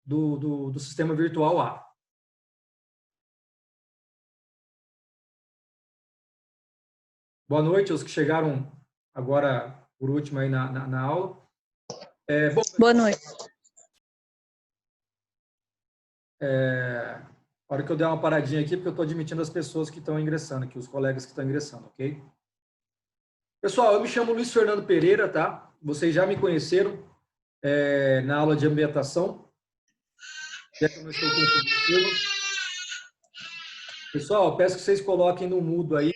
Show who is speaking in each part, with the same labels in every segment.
Speaker 1: do sistema virtual A. Boa noite aos que chegaram agora, por último, aí na aula. Bom,
Speaker 2: boa noite.
Speaker 1: A hora que eu der uma paradinha aqui, porque eu estou admitindo as pessoas que estão ingressando aqui, os colegas que estão ingressando, ok? Pessoal, eu me chamo Luiz Fernando Pereira, tá? Vocês já me conheceram na aula de ambientação. Já que eu não estou confundindo. Pessoal, peço que vocês coloquem no mudo aí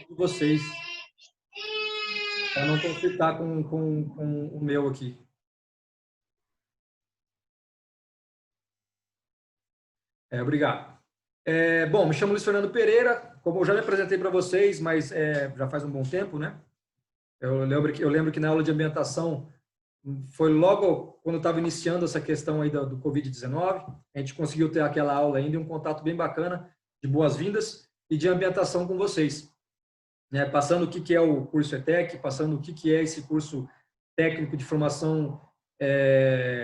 Speaker 1: de vocês, para não conflitar com o meu aqui. Obrigado. Bom, me chamo Luiz Fernando Pereira, como eu já me apresentei para vocês, mas já faz um bom tempo, né? Eu lembro que na aula de ambientação foi logo quando eu estava iniciando essa questão aí do Covid-19, a gente conseguiu ter aquela aula ainda e um contato bem bacana de boas-vindas e de ambientação com vocês. Né? Passando o que é o curso ETEC, passando o que é esse curso técnico de formação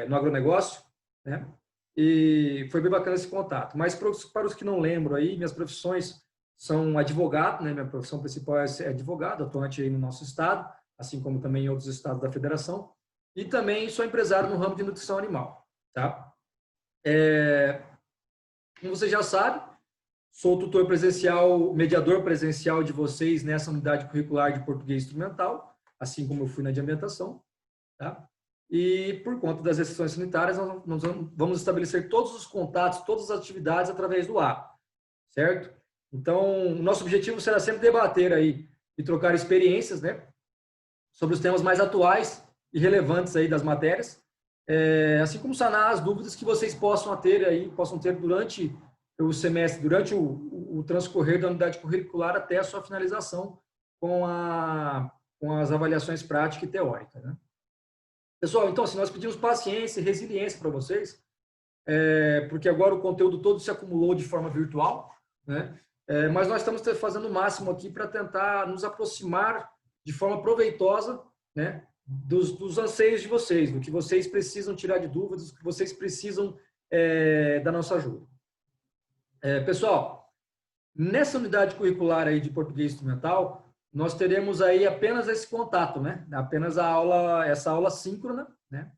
Speaker 1: no agronegócio, né? E foi bem bacana esse contato. Mas para os que não lembram aí, minhas profissões são advogado, né? Minha profissão principal é advogado, atuante aí no nosso estado, assim como também em outros estados da federação. E também sou empresário no ramo de nutrição animal, tá? Como você já sabe, sou tutor presencial, mediador presencial de vocês nessa unidade curricular de português instrumental, assim como eu fui na de ambientação, tá? E por conta das restrições sanitárias, nós vamos estabelecer todos os contatos, todas as atividades através do app, certo? Então, o nosso objetivo será sempre debater aí e trocar experiências, né, sobre os temas mais atuais e relevantes aí das matérias, assim como sanar as dúvidas que vocês possam ter durante o semestre, durante o transcorrer da unidade curricular até a sua finalização com as avaliações práticas e teóricas, né? Pessoal, então, assim, nós pedimos paciência e resiliência para vocês, porque agora o conteúdo todo se acumulou de forma virtual, né? Mas nós estamos fazendo o máximo aqui para tentar nos aproximar de forma proveitosa, né, dos anseios de vocês, do que vocês precisam tirar de dúvidas, do que vocês precisam da nossa ajuda. Pessoal, nessa unidade curricular aí de português instrumental, nós teremos aí apenas esse contato, né? Apenas essa aula síncrona, né?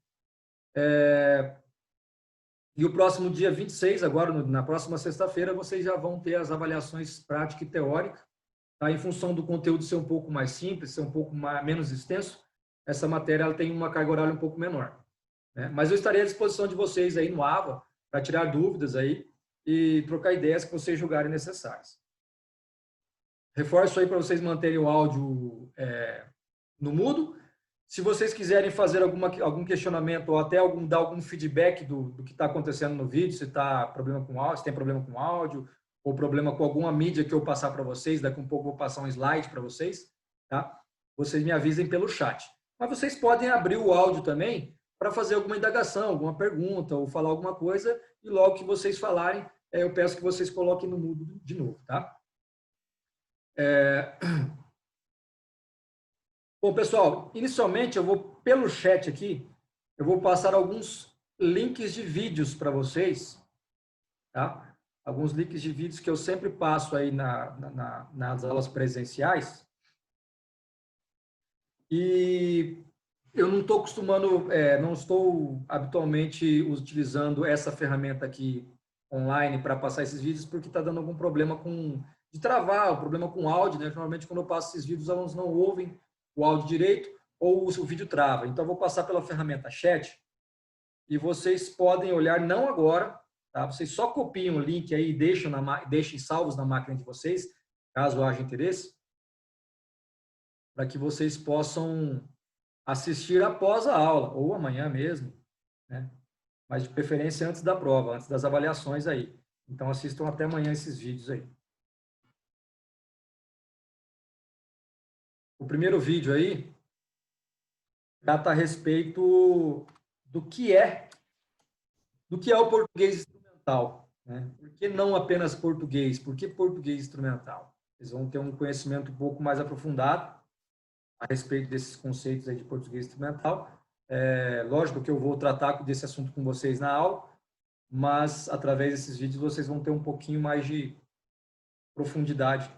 Speaker 1: E o próximo dia 26, agora na próxima sexta-feira, vocês já vão ter as avaliações prática e teórica, tá? Em função do conteúdo ser um pouco mais simples, ser um pouco menos extenso, essa matéria ela tem uma carga horária um pouco menor, né? Mas eu estarei à disposição de vocês aí no AVA para tirar dúvidas aí e trocar ideias que vocês julgarem necessárias. Reforço aí para vocês manterem o áudio no mudo. Se vocês quiserem fazer algum questionamento ou até dar algum feedback do que está acontecendo no vídeo, se tá problema com áudio, se tem problema com áudio ou problema com alguma mídia que eu passar para vocês, daqui um pouco eu vou passar um slide para vocês, tá? Vocês me avisem pelo chat. Mas vocês podem abrir o áudio também para fazer alguma indagação, alguma pergunta ou falar alguma coisa e logo que vocês falarem, eu peço que vocês coloquem no mudo de novo, tá? Bom, pessoal, inicialmente eu vou, pelo chat aqui, eu vou passar alguns links de vídeos para vocês, tá? Alguns links de vídeos que eu sempre passo aí nas aulas presenciais. E eu não estou não estou habitualmente utilizando essa ferramenta aqui online para passar esses vídeos, porque está dando algum problema de travar, o problema com áudio, né? Normalmente, quando eu passo esses vídeos, os alunos não ouvem o áudio direito ou o vídeo trava. Então, eu vou passar pela ferramenta chat e vocês podem olhar, não agora, tá? Vocês só copiam o link aí e deixem salvos na máquina de vocês, caso haja interesse, para que vocês possam assistir após a aula, ou amanhã mesmo, né? Mas de preferência antes da prova, antes das avaliações aí. Então, assistam até amanhã esses vídeos aí. O primeiro vídeo aí trata a respeito do que é o português instrumental, né? Por que não apenas português? Por que português instrumental? Vocês vão ter um conhecimento um pouco mais aprofundado a respeito desses conceitos aí de português instrumental. Lógico que eu vou tratar desse assunto com vocês na aula, mas através desses vídeos vocês vão ter um pouquinho mais de profundidade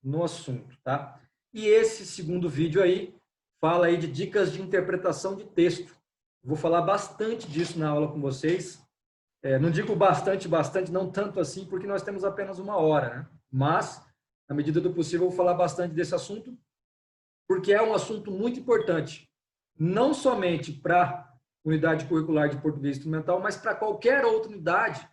Speaker 1: no assunto, tá? E esse segundo vídeo aí fala aí de dicas de interpretação de texto. Vou falar bastante disso na aula com vocês. Não digo bastante, não tanto assim, porque nós temos apenas uma hora, né? Mas, na medida do possível, eu vou falar bastante desse assunto, porque é um assunto muito importante, não somente para a unidade curricular de português instrumental, mas para qualquer outra unidade,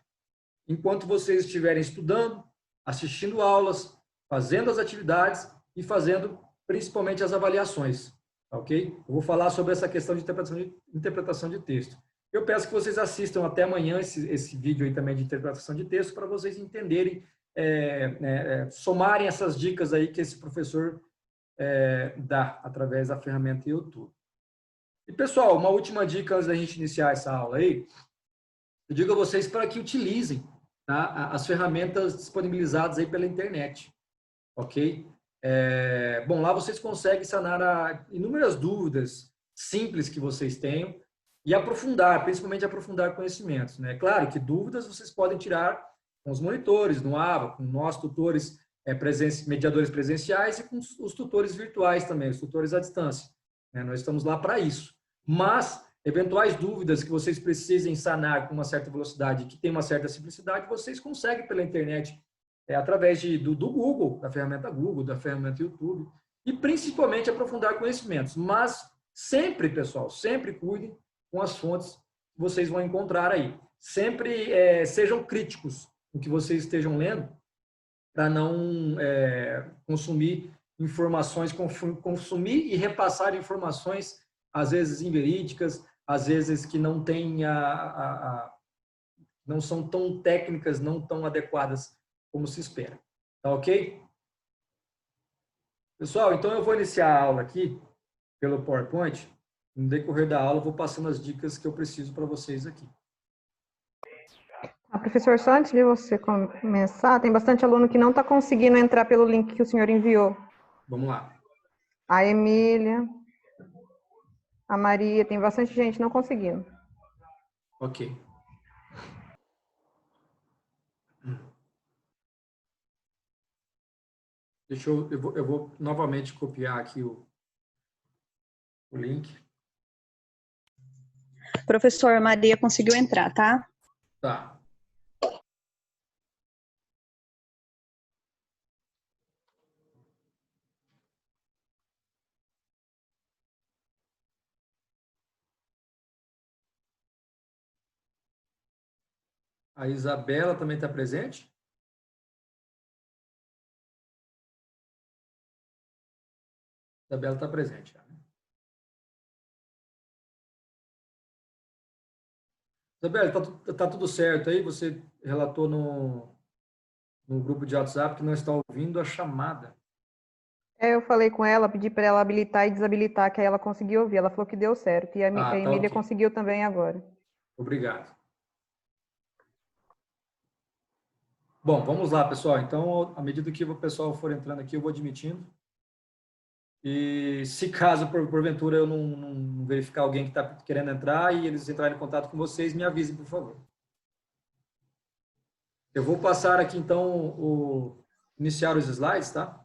Speaker 1: enquanto vocês estiverem estudando, assistindo aulas, fazendo as atividades e fazendo principalmente as avaliações, ok? Eu vou falar sobre essa questão de interpretação de texto. Eu peço que vocês assistam até amanhã esse vídeo aí também de interpretação de texto para vocês entenderem, somarem essas dicas aí que esse professor dá através da ferramenta YouTube. E, pessoal, uma última dica antes da gente iniciar essa aula aí, eu digo a vocês para que utilizem, tá, as ferramentas disponibilizadas aí pela internet, ok? Bom, lá vocês conseguem sanar inúmeras dúvidas simples que vocês tenham e aprofundar, principalmente aprofundar conhecimentos, né? Claro que dúvidas vocês podem tirar com os monitores, no AVA, com nós tutores, mediadores presenciais e com os tutores virtuais também, os tutores à distância, né? Nós estamos lá para isso. Mas eventuais dúvidas que vocês precisem sanar com uma certa velocidade, que tem uma certa simplicidade, vocês conseguem pela internet, através do Google, da ferramenta Google, da ferramenta YouTube, e principalmente aprofundar conhecimentos. Mas sempre, pessoal, sempre cuidem com as fontes que vocês vão encontrar aí. Sempre sejam críticos no que vocês estejam lendo, para não consumir informações, consumir e repassar informações, às vezes inverídicas, às vezes que não têm não são tão técnicas, não tão adequadas como se espera. Tá ok? Pessoal, então eu vou iniciar a aula aqui pelo PowerPoint. No decorrer da aula, eu vou passando as dicas que eu preciso para vocês aqui.
Speaker 2: Professor, só antes de você começar, tem bastante aluno que não está conseguindo entrar pelo link que o senhor enviou.
Speaker 1: Vamos lá.
Speaker 2: A Emília, a Maria, tem bastante gente não conseguindo.
Speaker 1: Ok. Eu vou novamente copiar aqui o link.
Speaker 3: Professor, Maria conseguiu entrar, tá?
Speaker 1: Tá. A Isabela também está presente? Isabela está presente. Né? Isabela, tá tudo certo aí? Você relatou no grupo de WhatsApp que não está ouvindo a chamada.
Speaker 2: Eu falei com ela, pedi para ela habilitar e desabilitar, que aí ela conseguiu ouvir. Ela falou que deu certo. E a Emília
Speaker 1: okay.
Speaker 2: conseguiu também agora.
Speaker 1: Obrigado. Bom, vamos lá, pessoal. Então, à medida que o pessoal for entrando aqui, eu vou admitindo. E se caso, porventura, eu não verificar alguém que está querendo entrar e eles entrarem em contato com vocês, me avisem, por favor. Eu vou passar aqui, então, iniciar os slides, tá?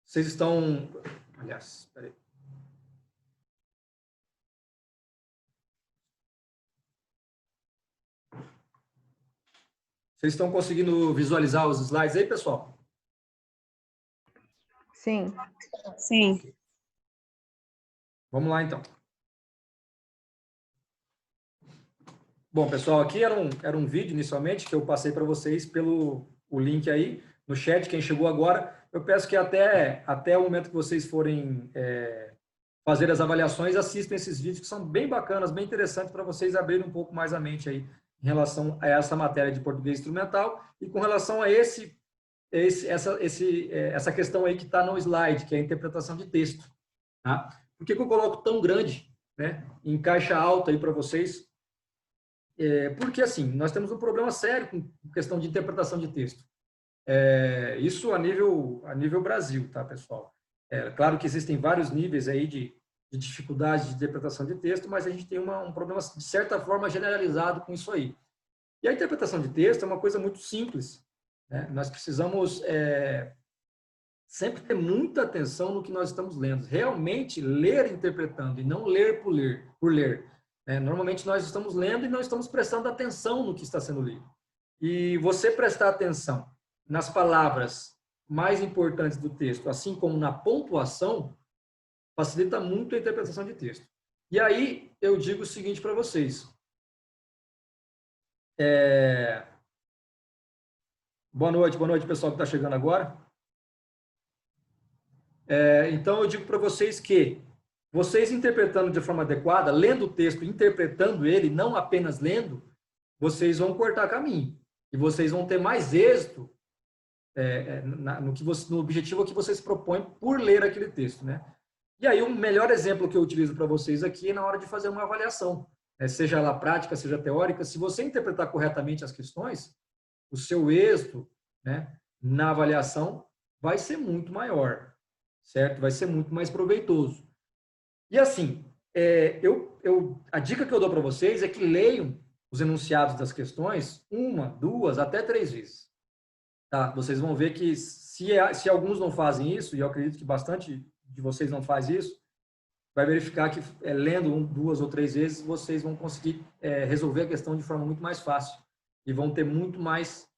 Speaker 1: Vocês estão... Aliás, espera aí. Vocês estão conseguindo visualizar os slides aí, pessoal?
Speaker 2: Sim.
Speaker 3: Sim.
Speaker 1: Vamos lá, então. Bom, pessoal, aqui era um vídeo, inicialmente, que eu passei para vocês pelo link aí, no chat, quem chegou agora. Eu peço que até o momento que vocês forem fazer as avaliações, assistam esses vídeos, que são bem bacanas, bem interessantes, para vocês abrirem um pouco mais a mente aí, em relação a essa matéria de português instrumental e com relação a essa questão aí que está no slide, que é a interpretação de texto. Tá? Por que eu coloco tão grande, né, em caixa alta aí para vocês? Porque, assim, nós temos um problema sério com questão de interpretação de texto. Isso a nível Brasil, tá, pessoal? Claro que existem vários níveis aí de dificuldade de interpretação de texto, mas a gente tem um problema, de certa forma, generalizado com isso aí. E a interpretação de texto é uma coisa muito simples, né? Nós precisamos sempre ter muita atenção no que nós estamos lendo. Realmente ler interpretando e não ler por ler. Normalmente nós estamos lendo e não estamos prestando atenção no que está sendo lido. E você prestar atenção nas palavras mais importantes do texto, assim como na pontuação, facilita muito a interpretação de texto. E aí eu digo o seguinte para vocês. Boa noite, pessoal que está chegando agora. Então, eu digo para vocês que vocês interpretando de forma adequada, lendo o texto, interpretando ele, não apenas lendo, vocês vão cortar caminho. E vocês vão ter mais êxito no objetivo que vocês propõem por ler aquele texto, né? E aí, o melhor exemplo que eu utilizo para vocês aqui é na hora de fazer uma avaliação, seja ela prática, seja teórica. Se você interpretar corretamente as questões, o seu êxito, né, na avaliação vai ser muito maior, certo? Vai ser muito mais proveitoso. E assim, a dica que eu dou para vocês é que leiam os enunciados das questões 1, 2, até 3 vezes. Tá? Vocês vão ver que se alguns não fazem isso, e eu acredito que bastante de vocês não faz isso, vai verificar que lendo 2 ou 3 vezes, vocês vão conseguir resolver a questão de forma muito mais fácil e vão ter muito mais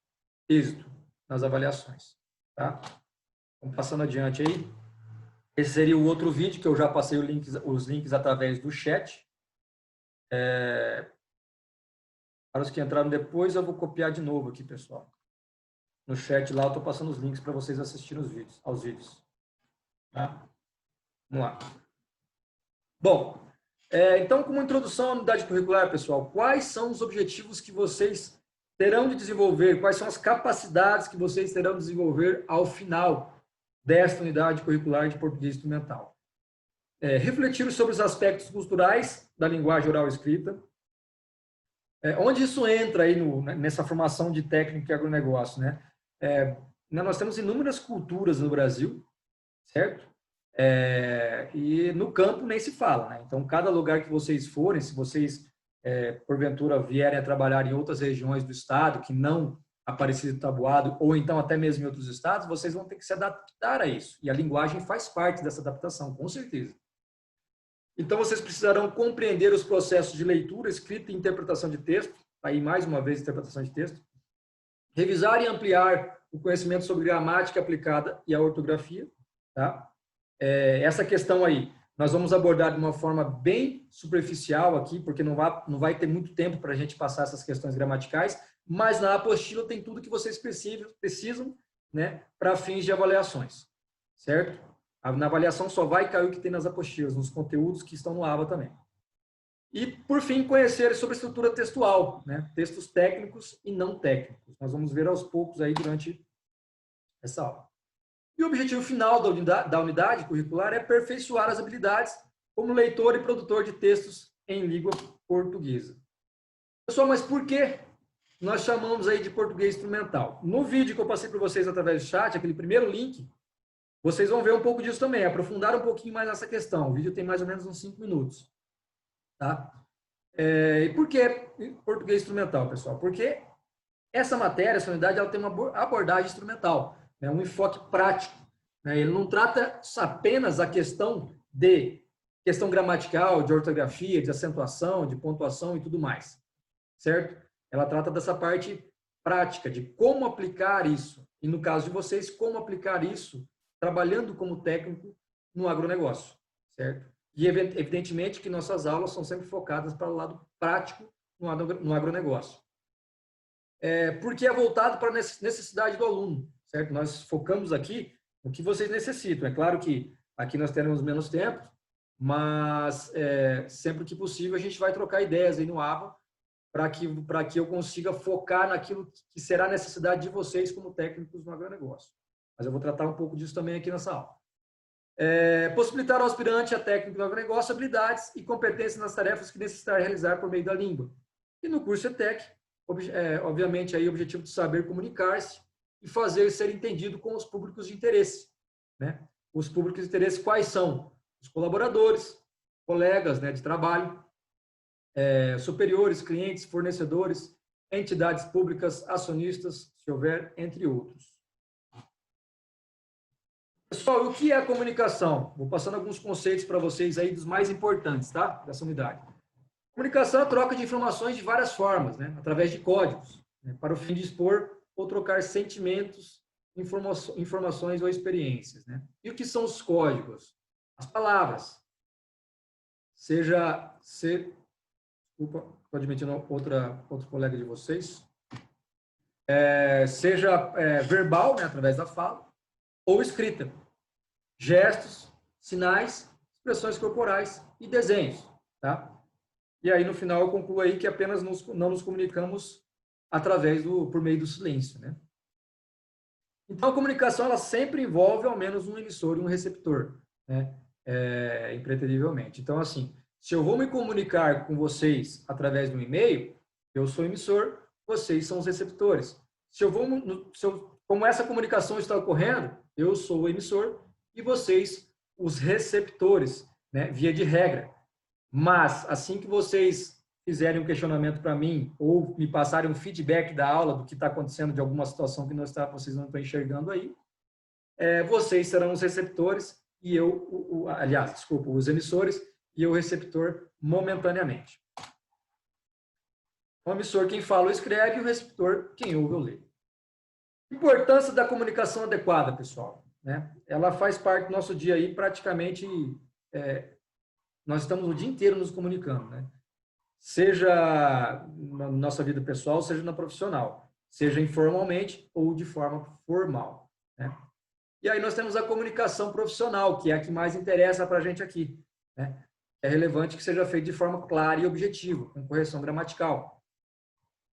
Speaker 1: êxito nas avaliações. Tá? Vamos passando adiante aí. Esse seria o outro vídeo que eu já passei os links através do chat. Para os que entraram depois, eu vou copiar de novo aqui, pessoal. No chat lá, eu estou passando os links para vocês assistirem aos vídeos. Tá? Vamos lá. Bom, então, como introdução à unidade curricular, pessoal, quais são os objetivos que vocês terão de desenvolver? Quais são as capacidades que vocês terão de desenvolver ao final desta unidade curricular de português instrumental? Refletir sobre os aspectos culturais da linguagem oral e escrita. Onde isso entra aí nessa formação de técnico e agronegócio, né? Nós temos inúmeras culturas no Brasil, certo? E no campo nem se fala, né? Então, cada lugar que vocês forem, se vocês, porventura, vierem a trabalhar em outras regiões do estado, que não Aparecido e Taboado, ou então até mesmo em outros estados, vocês vão ter que se adaptar a isso. E a linguagem faz parte dessa adaptação, com certeza. Então, vocês precisarão compreender os processos de leitura, escrita e interpretação de texto. Aí, mais uma vez, interpretação de texto. Revisar e ampliar o conhecimento sobre gramática aplicada e a ortografia. Tá? Essa questão aí, nós vamos abordar de uma forma bem superficial aqui, porque não vai ter muito tempo para a gente passar essas questões gramaticais, mas na apostila tem tudo que vocês precisam, né, para fins de avaliações, certo? Na avaliação só vai cair o que tem nas apostilas, nos conteúdos que estão no ABA também. E, por fim, conhecer sobre a estrutura textual, né, textos técnicos e não técnicos. Nós vamos ver aos poucos aí durante essa aula. E o objetivo final da unidade curricular é aperfeiçoar as habilidades como leitor e produtor de textos em língua portuguesa. Pessoal, mas por que nós chamamos aí de português instrumental? No vídeo que eu passei para vocês através do chat, aquele primeiro link, vocês vão ver um pouco disso também, aprofundar um pouquinho mais nessa questão. O vídeo tem mais ou menos uns 5 minutos. Tá? E por que português instrumental, pessoal? Porque essa matéria, essa unidade, ela tem uma abordagem instrumental, né? Um enfoque prático. Né? Ele não trata apenas a questão gramatical, de ortografia, de acentuação, de pontuação e tudo mais. Certo? Ela trata dessa parte prática, de como aplicar isso. E no caso de vocês, como aplicar isso trabalhando como técnico no agronegócio, certo? E evidentemente que nossas aulas são sempre focadas para o lado prático no agronegócio. Porque é voltado para a necessidade do aluno, certo? Nós focamos aqui no que vocês necessitam. É claro que aqui nós teremos menos tempo, mas sempre que possível a gente vai trocar ideias aí no ABA para que eu consiga focar naquilo que será a necessidade de vocês como técnicos no agronegócio. Mas eu vou tratar um pouco disso também aqui nessa aula. Possibilitar ao aspirante a técnico do agronegócio habilidades e competências nas tarefas que necessitar realizar por meio da língua. E no curso ETEC, obviamente, aí o objetivo de saber comunicar-se e fazer ser entendido com os públicos de interesse, né? Os públicos de interesse quais são? Os colaboradores, colegas, né, de trabalho, superiores, clientes, fornecedores, entidades públicas, acionistas, se houver, entre outros. Pessoal, o que é a comunicação? Vou passando alguns conceitos para vocês aí dos mais importantes, tá? Dessa unidade. Comunicação é a troca de informações de várias formas, né? Através de códigos, né? Para o fim de expor ou trocar sentimentos, informações ou experiências, né? E o que são os códigos? As palavras. Desculpa, estou admitindo outro colega de vocês. Seja verbal, né? Através da fala, ou escrita. Gestos, sinais, expressões corporais e desenhos, tá? E aí, no final, eu concluo aí que apenas não nos comunicamos por meio do silêncio, né? Então, a comunicação, ela sempre envolve ao menos um emissor e um receptor, né? Impreterivelmente. Então, assim, se eu vou me comunicar com vocês através de um e-mail, eu sou o emissor, vocês são os receptores. Como essa comunicação está ocorrendo, eu sou o emissor e vocês os receptores, né? Via de regra. Mas, assim que vocês fizerem um questionamento para mim ou me passarem um feedback da aula do que está acontecendo de alguma situação que vocês não estão enxergando aí, vocês serão os receptores e eu, os emissores e eu o receptor momentaneamente. O emissor quem fala ou escreve e o receptor quem ouve ou lê. Importância da comunicação adequada, pessoal, né? Ela faz parte do nosso dia aí, praticamente, nós estamos o dia inteiro nos comunicando, né? Seja na nossa vida pessoal, seja na profissional, seja informalmente ou de forma formal, né? E aí nós temos a comunicação profissional, que é a que mais interessa para a gente aqui, né? É relevante que seja feito de forma clara e objetiva, com correção gramatical,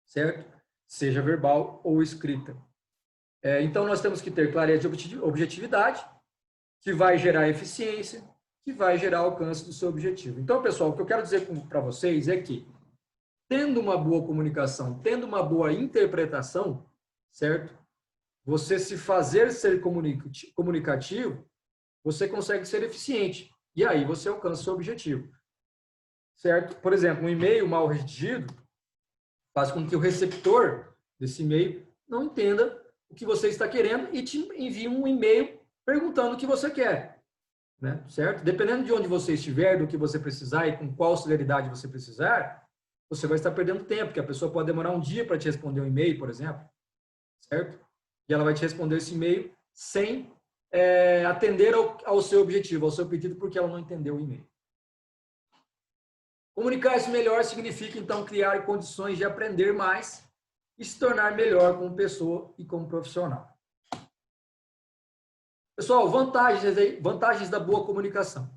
Speaker 1: certo? Seja verbal ou escrita. Então, nós temos que ter clareza de objetividade, que vai gerar eficiência, que vai gerar alcance do seu objetivo. Então, pessoal, o que eu quero dizer para vocês é que, tendo uma boa comunicação, tendo uma boa interpretação, certo? Você se fazer ser comunicativo, você consegue ser eficiente. E aí você alcança o seu objetivo. Certo? Por exemplo, um e-mail mal redigido faz com que o receptor desse e-mail não entenda o que você está querendo e te envie um e-mail perguntando o que você quer. Né? Certo? Dependendo de onde você estiver, do que você precisar e com qual celeridade você precisar, você vai estar perdendo tempo, porque a pessoa pode demorar um dia para te responder um e-mail, por exemplo. Certo? E ela vai te responder esse e-mail sem atender ao seu objetivo, ao seu pedido, porque ela não entendeu o e-mail. Comunicar-se melhor significa, então, criar condições de aprender mais e se tornar melhor como pessoa e como profissional. Pessoal, vantagens da boa comunicação.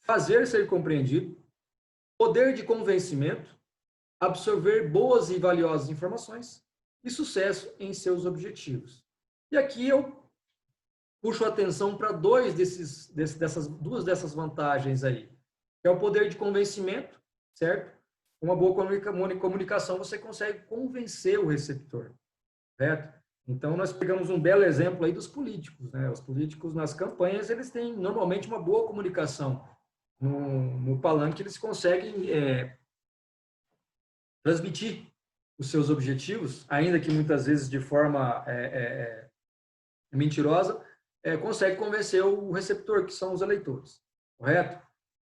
Speaker 1: Fazer ser compreendido, poder de convencimento, absorver boas e valiosas informações e sucesso em seus objetivos. E aqui eu puxo a atenção para duas dessas vantagens aí, que é o poder de convencimento, certo? Uma boa comunicação, você consegue convencer o receptor, certo? Então, nós pegamos um belo exemplo aí dos políticos, né? Os políticos, nas campanhas, eles têm normalmente uma boa comunicação. No palanque, eles conseguem transmitir os seus objetivos, ainda que muitas vezes de forma mentirosa, consegue convencer o receptor, que são os eleitores, correto?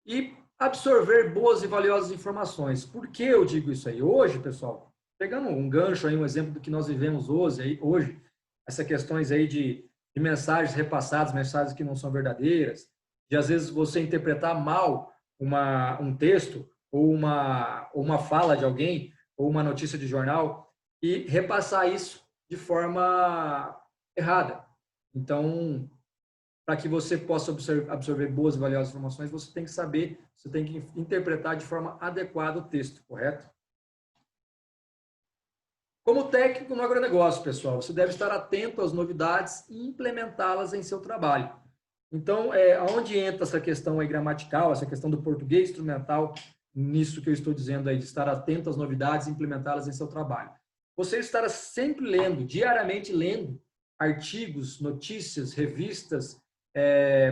Speaker 1: E absorver boas e valiosas informações. Por que eu digo isso aí? Hoje, pessoal, pegando um gancho aí, um exemplo do que nós vivemos hoje, essas questões aí de mensagens repassadas, mensagens que não são verdadeiras, de às vezes você interpretar mal um texto ou uma fala de alguém ou uma notícia de jornal e repassar isso de forma errada. Então, para que você possa absorver boas e valiosas informações, você tem que saber, você tem que interpretar de forma adequada o texto, correto? Como técnico no agronegócio, pessoal, você deve estar atento às novidades e implementá-las em seu trabalho. Então, aonde entra essa questão aí gramatical, essa questão do português instrumental, nisso que eu estou dizendo aí, de estar atento às novidades e implementá-las em seu trabalho. Você estará sempre lendo, diariamente lendo artigos, notícias, revistas.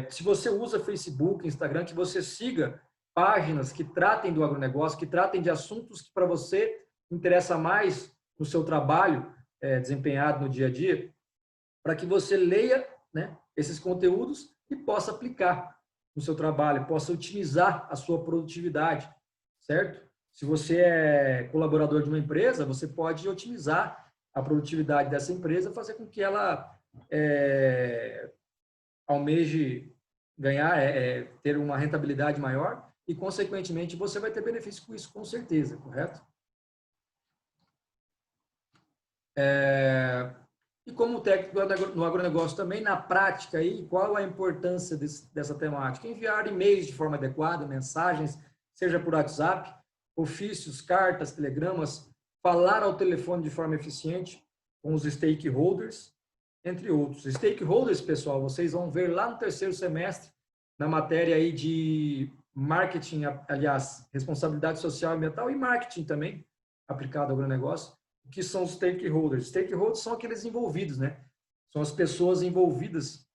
Speaker 1: Se você usa Facebook, Instagram, que você siga páginas que tratem do agronegócio, que tratem de assuntos que para você interessa mais no seu trabalho desempenhado no dia a dia, para que você leia, né, esses conteúdos e possa aplicar no seu trabalho, possa otimizar a sua produtividade, certo? Se você é colaborador de uma empresa, você pode otimizar a produtividade dessa empresa, fazer com que ela almeje ganhar, ter uma rentabilidade maior e, consequentemente, você vai ter benefício com isso, com certeza, correto? E como técnico no agronegócio também, na prática, aí, qual a importância dessa temática? Enviar e-mails de forma adequada, mensagens, seja por WhatsApp, ofícios, cartas, telegramas, falar ao telefone de forma eficiente com os stakeholders, entre outros. Stakeholders, pessoal, vocês vão ver lá no terceiro semestre, na matéria aí de marketing, aliás, responsabilidade social e ambiental e marketing também, aplicado ao agronegócio, o que são os stakeholders. Stakeholders são aqueles envolvidos, né? São as pessoas envolvidas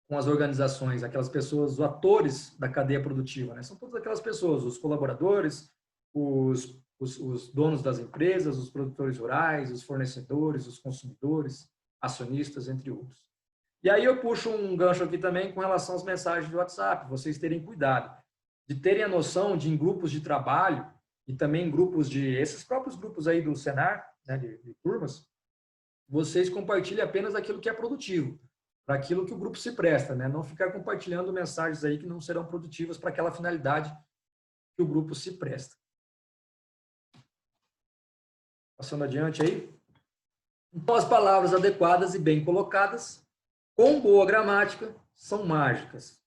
Speaker 1: com as organizações, aquelas pessoas, os atores da cadeia produtiva, né? São todas aquelas pessoas, os colaboradores, os donos das empresas, os produtores rurais, os fornecedores, os consumidores, acionistas, entre outros. E aí eu puxo um gancho aqui também com relação às mensagens do WhatsApp, vocês terem cuidado de terem a noção de, em grupos de trabalho e também em grupos esses próprios grupos aí do Senar, né, de turmas, vocês compartilhem apenas aquilo que é produtivo, para aquilo que o grupo se presta, né? Não ficar compartilhando mensagens aí que não serão produtivas para aquela finalidade que o grupo se presta. Passando adiante aí. Então, as palavras adequadas e bem colocadas, com boa gramática, são mágicas.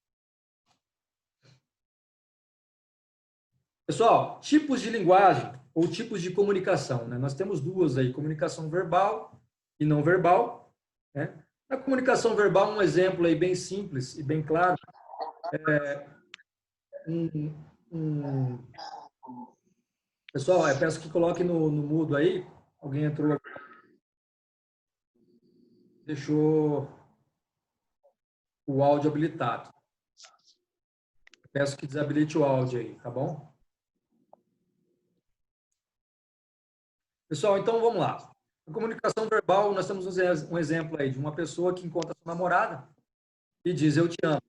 Speaker 1: Pessoal, tipos de linguagem ou tipos de comunicação, né? Nós temos duas aí, comunicação verbal e não verbal, né? Na comunicação verbal, um exemplo aí bem simples e bem claro, pessoal, eu peço que coloque no mudo aí, alguém entrou, deixou o áudio habilitado. Peço que desabilite o áudio aí, tá bom? Pessoal, então vamos lá. Na comunicação verbal, nós temos um exemplo aí de uma pessoa que encontra sua namorada e diz eu te amo,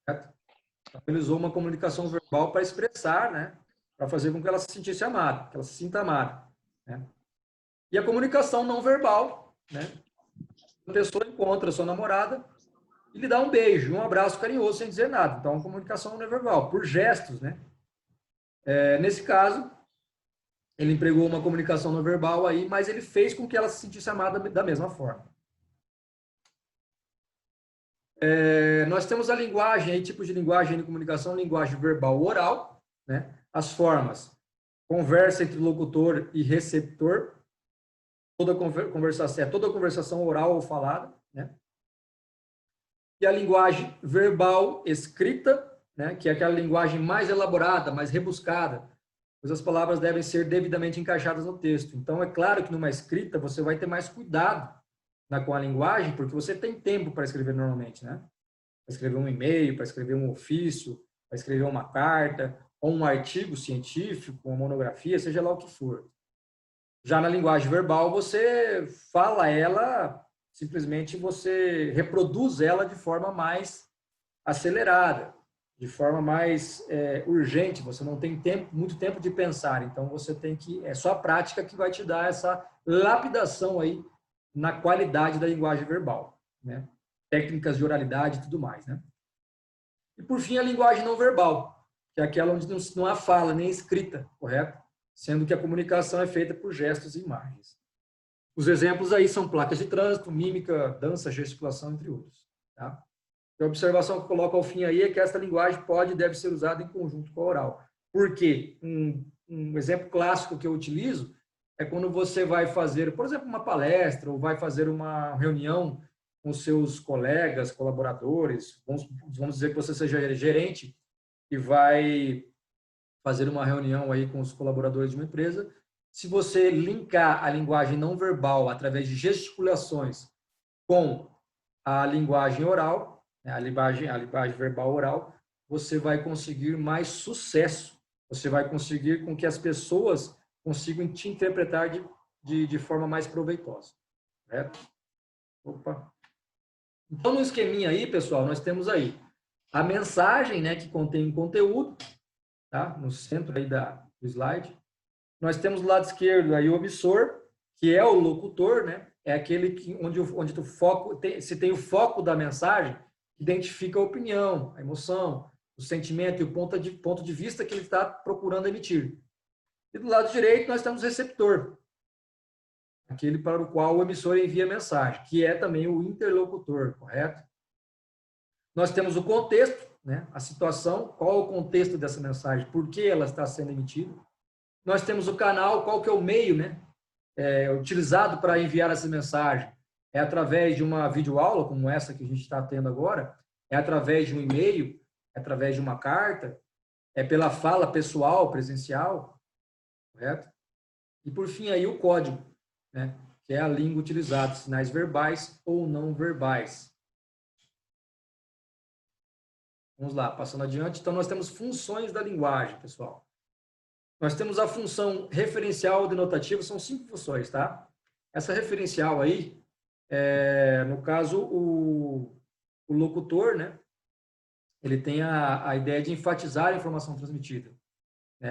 Speaker 1: certo? Ele usou uma comunicação verbal para expressar, né? Para fazer com que ela se sentisse amada, que ela se sinta amada, né? E a comunicação não verbal, né? A pessoa encontra sua namorada e lhe dá um beijo, um abraço carinhoso sem dizer nada. Então, a comunicação não é verbal, por gestos, né? Nesse caso, ele empregou uma comunicação não verbal aí, mas ele fez com que ela se sentisse amada da mesma forma. Nós temos a linguagem, aí, tipos de linguagem de comunicação, linguagem verbal oral, né? As formas, conversa entre locutor e receptor, toda conversação oral ou falada, né? E a linguagem verbal escrita, né? Que é aquela linguagem mais elaborada, mais rebuscada, pois as palavras devem ser devidamente encaixadas no texto. Então, é claro que numa escrita você vai ter mais cuidado com a linguagem, porque você tem tempo para escrever normalmente, né? Para escrever um e-mail, para escrever um ofício, para escrever uma carta, ou um artigo científico, uma monografia, seja lá o que for. Já na linguagem verbal, você fala ela, simplesmente você reproduz ela de forma mais acelerada, de forma mais urgente, você não tem muito tempo de pensar, então você tem que, é só a prática que vai te dar essa lapidação aí na qualidade da linguagem verbal, né? Técnicas de oralidade e tudo mais, né? E por fim, a linguagem não verbal, que é aquela onde não há fala, nem escrita, correto? Sendo que a comunicação é feita por gestos e imagens. Os exemplos aí são placas de trânsito, mímica, dança, gesticulação, entre outros, tá? A observação que eu coloco ao fim aí é que essa linguagem pode e deve ser usada em conjunto com a oral. Por quê? Um exemplo clássico que eu utilizo é quando você vai fazer, por exemplo, uma palestra ou vai fazer uma reunião com seus colegas, colaboradores, vamos dizer que você seja gerente e vai fazer uma reunião aí com os colaboradores de uma empresa. Se você linkar a linguagem não verbal através de gesticulações com a linguagem oral, né, a linguagem verbal oral, você vai conseguir mais sucesso. Você vai conseguir com que as pessoas consigam te interpretar de forma mais proveitosa. Certo? Opa. Então, no esqueminha aí, pessoal, nós temos aí a mensagem, né, que contém conteúdo, tá? No centro aí do slide. Nós temos do lado esquerdo aí o omissor, que é o locutor, né? É aquele onde o foco se tem o foco da mensagem, identifica a opinião, a emoção, o sentimento e o ponto de vista que ele está procurando emitir. E do lado direito nós temos o receptor, aquele para o qual o emissor envia a mensagem, que é também o interlocutor, correto? Nós temos o contexto, né? A situação, qual é o contexto dessa mensagem, por que ela está sendo emitida. Nós temos o canal, qual que é o meio, né? Utilizado para enviar essa mensagem. É através de uma videoaula, como essa que a gente está tendo agora, é através de um e-mail, é através de uma carta, é pela fala pessoal, presencial, correto? E, por fim, aí o código, né? Que é a língua utilizada, sinais verbais ou não verbais. Vamos lá, passando adiante. Então, nós temos funções da linguagem, pessoal. Nós temos a função referencial denotativa, são 5 funções, tá? Essa referencial aí, no caso, o locutor, né? Ele tem a ideia de enfatizar a informação transmitida.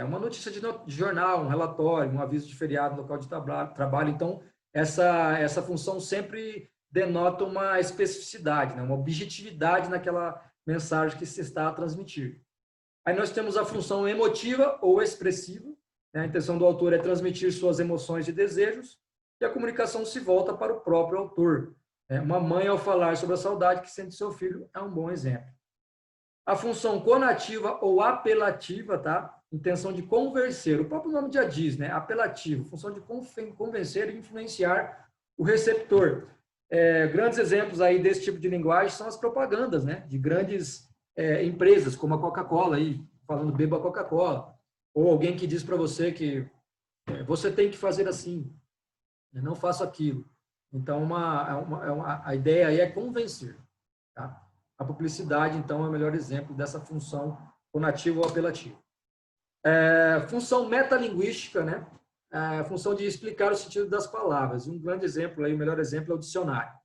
Speaker 1: Uma notícia de jornal, um relatório, um aviso de feriado no local de trabalho. Então, essa função sempre denota uma especificidade, né? Uma objetividade naquela mensagem que se está a transmitir. Aí nós temos a função emotiva ou expressiva, né? A intenção do autor é transmitir suas emoções e desejos, e a comunicação se volta para o próprio autor. Uma mãe, ao falar sobre a saudade que sente seu filho, é um bom exemplo. A função conativa ou apelativa, tá? Intenção de convencer, o próprio nome já diz, né? Apelativo, função de convencer e influenciar o receptor. Grandes exemplos aí desse tipo de linguagem são as propagandas, né? De grandes empresas, como a Coca-Cola, aí, falando beba Coca-Cola, ou alguém que diz para você que você tem que fazer assim, não faça aquilo. Então, a ideia aí é convencer. Tá? A publicidade, então, é o melhor exemplo dessa função conativa ou apelativa. Função metalinguística, né? A função de explicar o sentido das palavras. Um grande exemplo, aí, o melhor exemplo é o dicionário.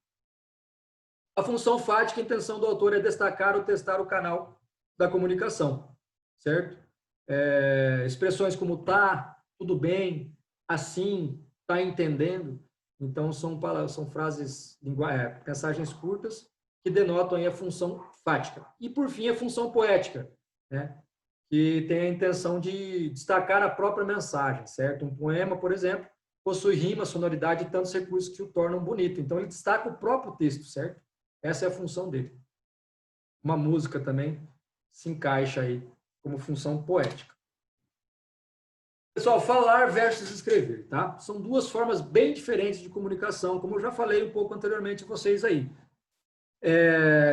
Speaker 1: A função fática, a intenção do autor é destacar ou testar o canal da comunicação, certo? Expressões como tá, tudo bem, assim, tá entendendo. Então, são frases, mensagens curtas que denotam aí a função fática. E, por fim, a função poética, né? Que tem a intenção de destacar a própria mensagem, certo? Um poema, por exemplo, possui rima, sonoridade e tantos recursos que o tornam bonito. Então, ele destaca o próprio texto, certo? Essa é a função dele. Uma música também se encaixa aí como função poética. Pessoal, falar versus escrever, tá? São duas formas bem diferentes de comunicação, como eu já falei um pouco anteriormente a vocês aí.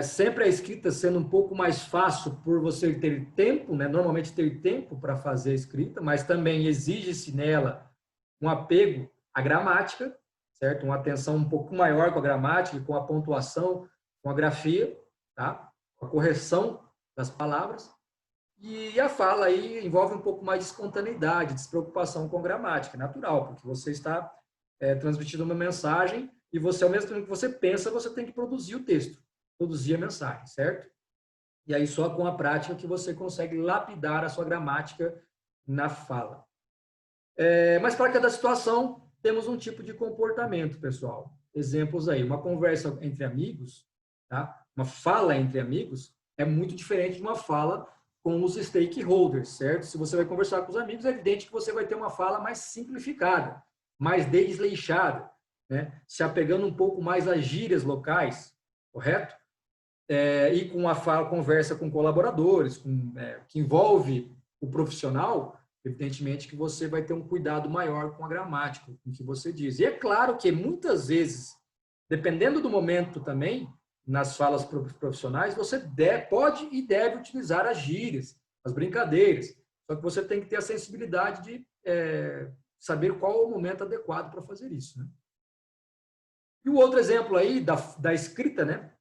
Speaker 1: Sempre a escrita sendo um pouco mais fácil por você ter tempo, né? Normalmente ter tempo para fazer a escrita, mas também exige-se nela um apego à gramática, certo? Uma atenção um pouco maior com a gramática, com a pontuação, com a grafia, tá? Com a correção das palavras. E a fala aí envolve um pouco mais de espontaneidade, despreocupação com gramática, natural, porque você está transmitindo uma mensagem e você, ao mesmo tempo que você pensa, você tem que produzir o texto, produzir a mensagem, certo? E aí só com a prática que você consegue lapidar a sua gramática na fala. Mas para cada situação, temos um tipo de comportamento, pessoal. Exemplos aí, uma conversa entre amigos, tá? Uma fala entre amigos é muito diferente de uma fala com os stakeholders, certo? Se você vai conversar com os amigos, é evidente que você vai ter uma fala mais simplificada, mais desleixada, né? Se apegando um pouco mais às gírias locais, correto? E com a conversa com colaboradores, que envolve o profissional, evidentemente que você vai ter um cuidado maior com a gramática, com o que você diz. E é claro que muitas vezes, dependendo do momento também, nas falas profissionais, você pode e deve utilizar as gírias, as brincadeiras. Só que você tem que ter a sensibilidade de saber qual é o momento adequado para fazer isso, né? E o outro exemplo aí da escrita, né?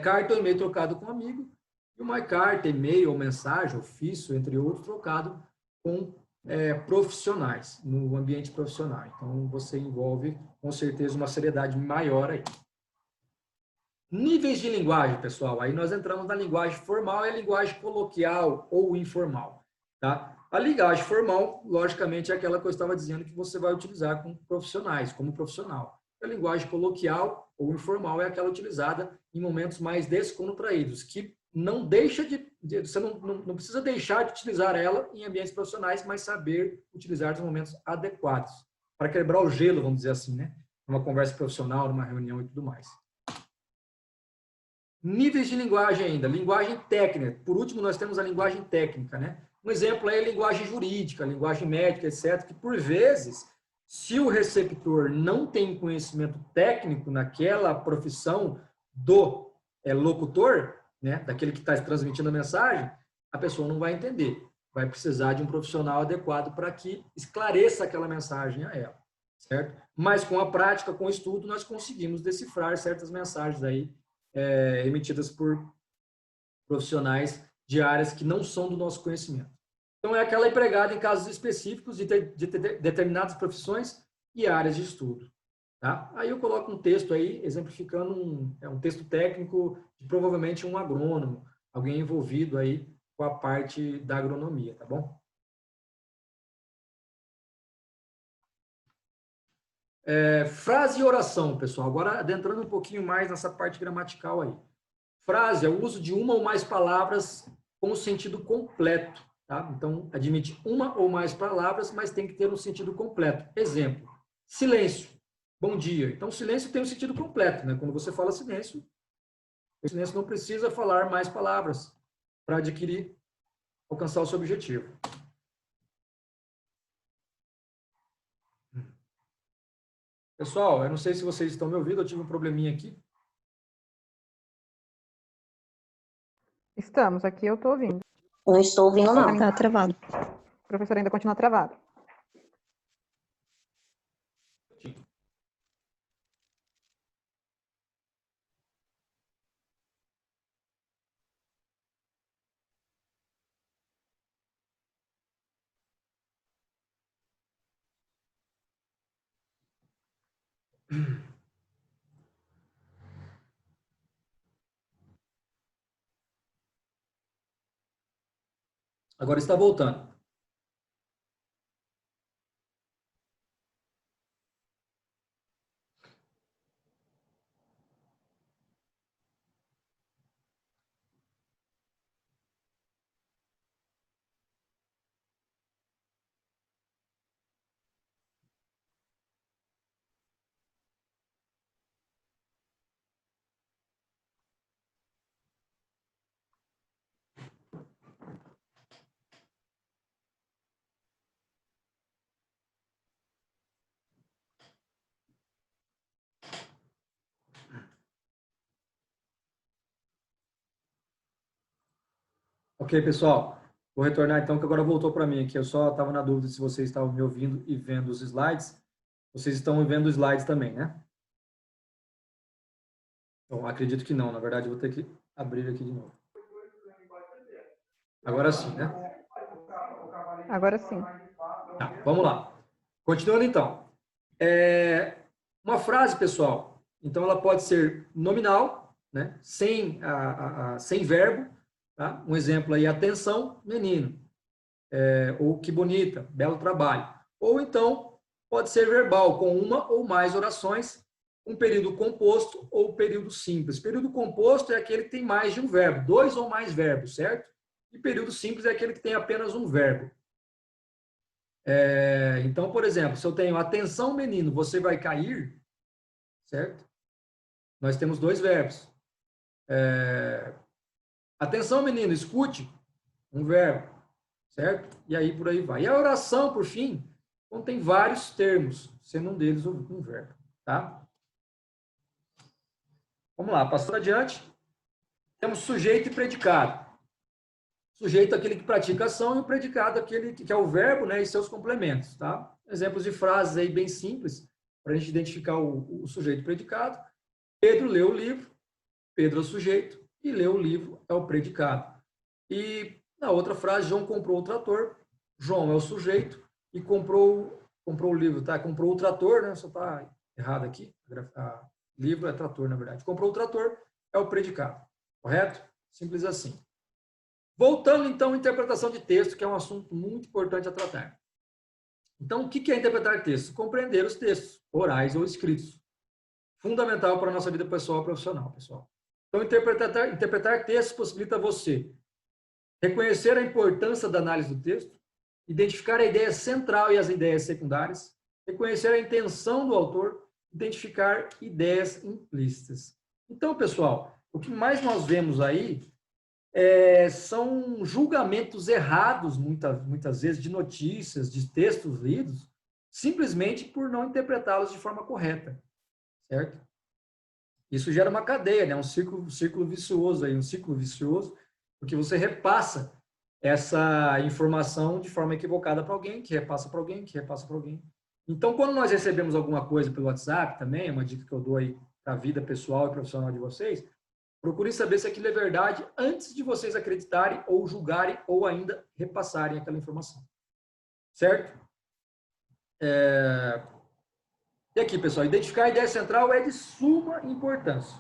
Speaker 1: carta ou e-mail trocado com um amigo, e uma carta, e-mail ou mensagem, ofício, entre outros, trocado com profissionais, no ambiente profissional. Então, você envolve, com certeza, uma seriedade maior aí. Níveis de linguagem, pessoal. Aí nós entramos na linguagem formal e a linguagem coloquial ou informal, tá? A linguagem formal, logicamente, é aquela que eu estava dizendo que você vai utilizar com profissionais, como profissional. A linguagem coloquial ou informal é aquela utilizada em momentos mais descontraídos, que não deixa você não precisa deixar de utilizar ela em ambientes profissionais, mas saber utilizar nos momentos adequados, para quebrar o gelo, vamos dizer assim, né? Numa conversa profissional, numa reunião e tudo mais. Níveis de linguagem ainda, linguagem técnica. Por último, nós temos a linguagem técnica, né? Um exemplo é a linguagem jurídica, a linguagem médica, etc., que por vezes, se o receptor não tem conhecimento técnico naquela profissão do locutor, né, daquele que está transmitindo a mensagem, a pessoa não vai entender. Vai precisar de um profissional adequado para que esclareça aquela mensagem a ela, certo? Mas com a prática, com o estudo, nós conseguimos decifrar certas mensagens aí, emitidas por profissionais de áreas que não são do nosso conhecimento. Então, é aquela empregada em casos específicos de determinadas profissões e áreas de estudo. Tá? Aí eu coloco um texto aí, exemplificando um texto técnico de provavelmente um agrônomo, alguém envolvido aí com a parte da agronomia, tá bom? Frase e oração, pessoal. Agora, adentrando um pouquinho mais nessa parte gramatical aí. Frase é o uso de uma ou mais palavras com o sentido completo, tá? Então, admite uma ou mais palavras, mas tem que ter um sentido completo. Exemplo, silêncio, bom dia. Então, silêncio tem um sentido completo, né? Quando você fala silêncio, o silêncio não precisa falar mais palavras para alcançar o seu objetivo. Pessoal, eu não sei se vocês estão me ouvindo, eu tive um probleminha aqui.
Speaker 2: Estamos, aqui eu estou ouvindo.
Speaker 4: Não estou ouvindo, não.
Speaker 3: Tá travado.
Speaker 2: O professor ainda continua travado.
Speaker 1: Agora está voltando. Ok, pessoal. Vou retornar então, que agora voltou para mim aqui. Eu só estava na dúvida se vocês estavam me ouvindo e vendo os slides. Vocês estão vendo os slides também, né? Bom, acredito que não. Na verdade, eu vou ter que abrir aqui de novo. Agora sim, né?
Speaker 2: Agora sim.
Speaker 1: Tá, vamos lá. Continuando então. Uma frase, pessoal, então ela pode ser nominal, né? Sem verbo. Tá? Um exemplo aí, atenção, menino. Ou que bonita, belo trabalho. Ou então, pode ser verbal, com uma ou mais orações, um período composto ou período simples. Período composto é aquele que tem mais de um verbo, 2 ou mais verbos, certo? E período simples é aquele que tem apenas um verbo. Então, por exemplo, se eu tenho atenção, menino, você vai cair, certo? Nós temos 2 verbos. Atenção, menino, escute, um verbo, certo? E aí por aí vai. E a oração, por fim, contém vários termos, sendo um deles um verbo, tá? Vamos lá, passando adiante. Temos sujeito e predicado. Sujeito é aquele que pratica a ação e o predicado é aquele que é o verbo, né, e seus complementos, tá? Exemplos de frases aí bem simples para a gente identificar o sujeito e predicado. Pedro leu o livro, Pedro é o sujeito e leu o livro é o predicado. E na outra frase, João comprou o trator, João é o sujeito e comprou o livro, tá? Comprou o trator, né? Só tá errado aqui. Livro é trator, na verdade. Comprou o trator é o predicado, correto? Simples assim. Voltando, então, à interpretação de texto, que é um assunto muito importante a tratar. Então, o que é interpretar texto? Compreender os textos, orais ou escritos. Fundamental para a nossa vida pessoal e profissional, pessoal. Então, interpretar textos possibilita você reconhecer a importância da análise do texto, identificar a ideia central e as ideias secundárias, reconhecer a intenção do autor, identificar ideias implícitas. Então, pessoal, o que mais nós vemos aí são julgamentos errados, muitas vezes, de notícias, de textos lidos, simplesmente por não interpretá-los de forma correta, certo? Isso gera uma cadeia, né? Um círculo vicioso, porque você repassa essa informação de forma equivocada para alguém, que repassa para alguém, que repassa para alguém. Então, quando nós recebemos alguma coisa pelo WhatsApp, também, é uma dica que eu dou aí para a vida pessoal e profissional de vocês, procurem saber se aquilo é verdade antes de vocês acreditarem ou julgarem ou ainda repassarem aquela informação. Certo? E aqui, pessoal, identificar a ideia central é de suma importância,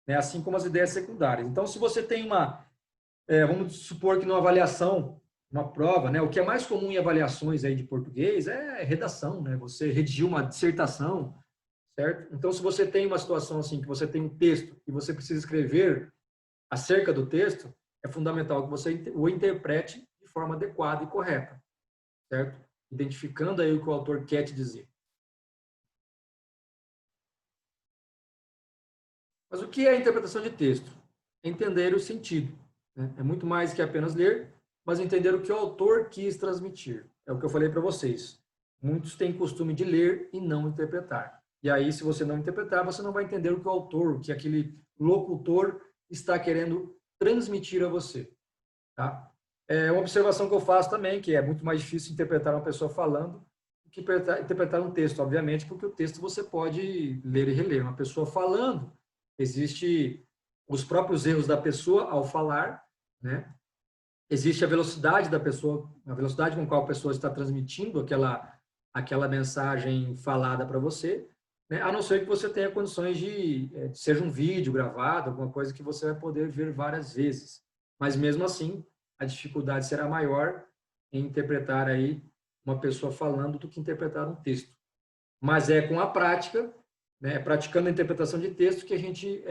Speaker 1: né? Assim como as ideias secundárias. Então, se você tem vamos supor que numa avaliação, uma prova, né? O que é mais comum em avaliações aí de português é redação, né? Você redigir uma dissertação, certo? Então, se você tem uma situação assim, que você tem um texto e você precisa escrever acerca do texto, é fundamental que você o interprete de forma adequada e correta, certo? Identificando aí o que o autor quer te dizer. Mas o que é a interpretação de texto? Entender o sentido, né? É muito mais que apenas ler, mas entender o que o autor quis transmitir. É o que eu falei para vocês. Muitos têm costume de ler e não interpretar. E aí, se você não interpretar, você não vai entender o que o autor, o que aquele locutor está querendo transmitir a você. Tá? É uma observação que eu faço também, que é muito mais difícil interpretar uma pessoa falando do que interpretar um texto, obviamente, porque o texto você pode ler e reler. Uma pessoa falando, existe os próprios erros da pessoa ao falar, né? Existe a velocidade da pessoa, a velocidade com qual a pessoa está transmitindo aquela mensagem falada para você, né? A não ser que você tenha condições de seja um vídeo gravado, alguma coisa que você vai poder ver várias vezes. Mas mesmo assim, a dificuldade será maior em interpretar aí uma pessoa falando do que interpretar um texto. Mas é com a prática, né, praticando a interpretação de texto, que a gente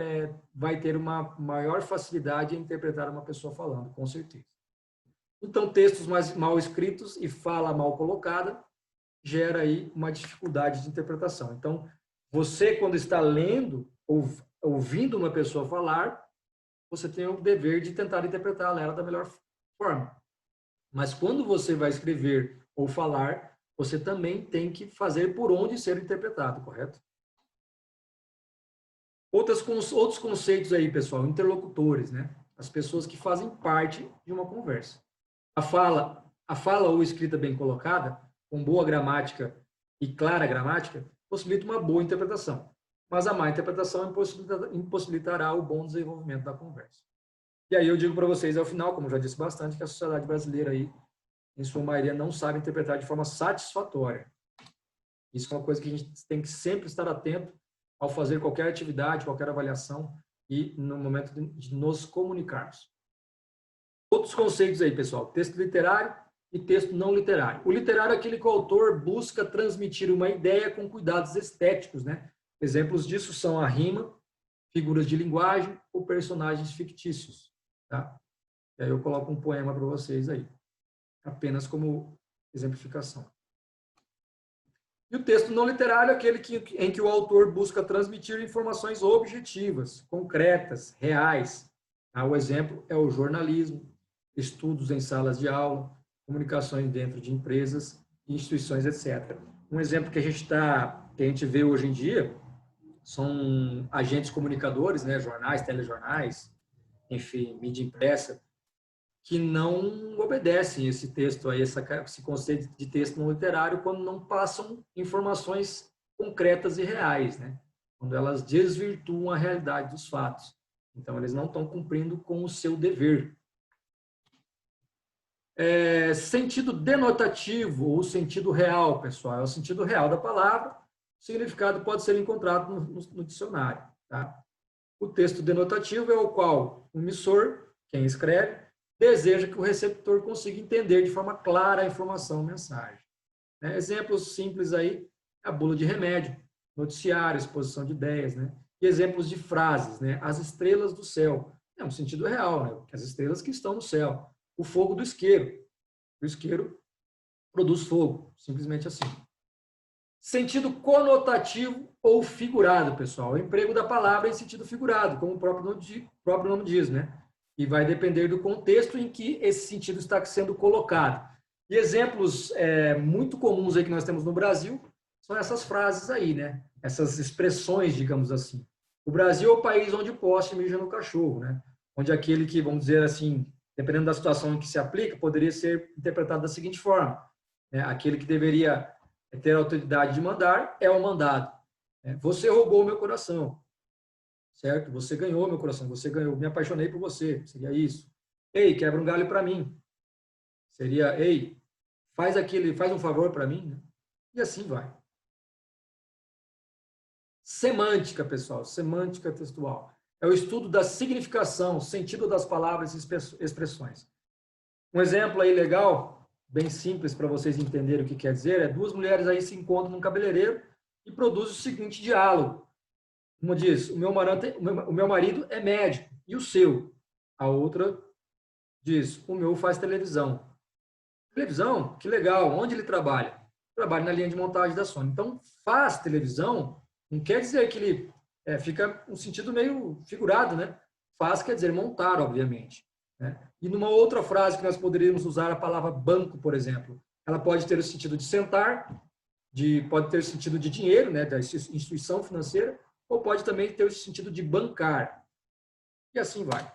Speaker 1: vai ter uma maior facilidade em interpretar uma pessoa falando, com certeza. Então, textos mal escritos e fala mal colocada gera aí uma dificuldade de interpretação. Então, você, quando está lendo ou ouvindo uma pessoa falar, você tem o dever de tentar interpretar ela da melhor forma. Mas quando você vai escrever ou falar, você também tem que fazer por onde ser interpretado, correto? Outros conceitos aí, pessoal, interlocutores, né? As pessoas que fazem parte de uma conversa. A fala ou escrita bem colocada, com boa gramática e clara gramática, possibilita uma boa interpretação. Mas a má interpretação impossibilitará o bom desenvolvimento da conversa. E aí eu digo para vocês, ao final, como já disse bastante, que a sociedade brasileira aí, em sua maioria, não sabe interpretar de forma satisfatória. Isso é uma coisa que a gente tem que sempre estar atento ao fazer qualquer atividade, qualquer avaliação e no momento de nos comunicarmos. Outros conceitos aí, pessoal. Texto literário e texto não literário. O literário é aquele que o autor busca transmitir uma ideia com cuidados estéticos, né? Exemplos disso são a rima, figuras de linguagem ou personagens fictícios, tá? E aí eu coloco um poema para vocês aí, apenas como exemplificação. E o texto não literário é aquele em que o autor busca transmitir informações objetivas, concretas, reais. O exemplo é o jornalismo, estudos em salas de aula, comunicações dentro de empresas, instituições, etc. Um exemplo que a gente vê hoje em dia são agentes comunicadores, né, jornais, telejornais, enfim, mídia impressa, que não obedecem esse texto aí, esse conceito de texto não literário, quando não passam informações concretas e reais, né? Quando elas desvirtuam a realidade dos fatos. Então, eles não estão cumprindo com o seu dever. Sentido denotativo ou sentido real, pessoal, é o sentido real da palavra. O significado pode ser encontrado no dicionário. Tá? O texto denotativo é o qual o emissor, quem escreve, deseja que o receptor consiga entender de forma clara a informação ou mensagem. Exemplos simples aí, a bula de remédio, noticiário, exposição de ideias, né? E exemplos de frases, né? As estrelas do céu. É um sentido real, né? As estrelas que estão no céu. O fogo do isqueiro. O isqueiro produz fogo, simplesmente assim. Sentido conotativo ou figurado, pessoal. O emprego da palavra em sentido figurado, como o próprio nome diz, né? E vai depender do contexto em que esse sentido está sendo colocado. E exemplos muito comuns aí que nós temos no Brasil são essas frases aí, né? Essas expressões, digamos assim. O Brasil é o país onde poste mija no cachorro, né? Onde aquele que, vamos dizer assim, dependendo da situação em que se aplica, poderia ser interpretado da seguinte forma, né? Aquele que deveria ter a autoridade de mandar é o mandado. Você roubou meu coração, certo? Você ganhou meu coração, você ganhou, me apaixonei por você, seria isso. Ei, quebra um galho para mim. Seria, ei, faz um favor para mim, né? E assim vai. Semântica, pessoal, semântica textual. É o estudo da significação, sentido das palavras e expressões. Um exemplo aí legal, bem simples para vocês entenderem o que quer dizer, duas mulheres aí se encontram num cabeleireiro e produzem o seguinte diálogo. Uma diz, o meu marido é médico, e o seu? A outra diz, o meu faz televisão. Televisão? Que legal, onde ele trabalha? Trabalha na linha de montagem da Sony. Então, faz televisão não quer dizer que ele fica um sentido meio figurado, né? Faz quer dizer montar, obviamente. Né? E numa outra frase que nós poderíamos usar a palavra banco, por exemplo, ela pode ter o sentido de sentar, pode ter o sentido de dinheiro, né, da instituição financeira, ou pode também ter o sentido de bancar. E assim vai.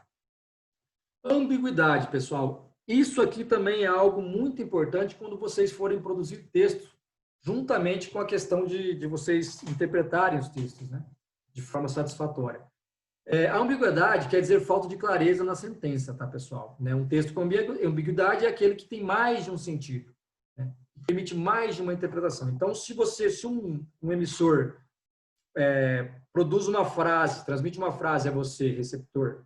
Speaker 1: Ambiguidade, pessoal. Isso aqui também é algo muito importante quando vocês forem produzir textos, juntamente com a questão de vocês interpretarem os textos, né, de forma satisfatória. A ambiguidade quer dizer falta de clareza na sentença, tá, pessoal? Um texto com ambiguidade é aquele que tem mais de um sentido, né? Permite mais de uma interpretação. Então, se um emissor produz uma frase, transmite uma frase a você, receptor,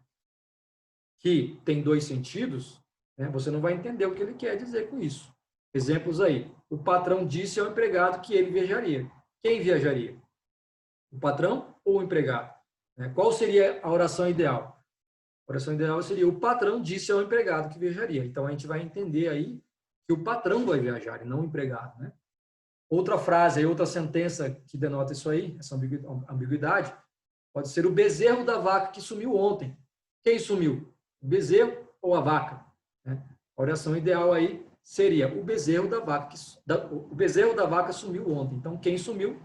Speaker 1: que tem dois sentidos, né, você não vai entender o que ele quer dizer com isso. Exemplos aí. O patrão disse ao empregado que ele viajaria. Quem viajaria? O patrão ou o empregado? Qual seria a oração ideal? A oração ideal seria o patrão disse ao empregado que viajaria. Então, a gente vai entender aí que o patrão vai viajar e não o empregado, né? Outra frase, outra sentença que denota isso aí, essa ambiguidade, pode ser o bezerro da vaca que sumiu ontem. Quem sumiu? O bezerro ou a vaca? A oração ideal aí seria o bezerro da vaca sumiu ontem. Então, quem sumiu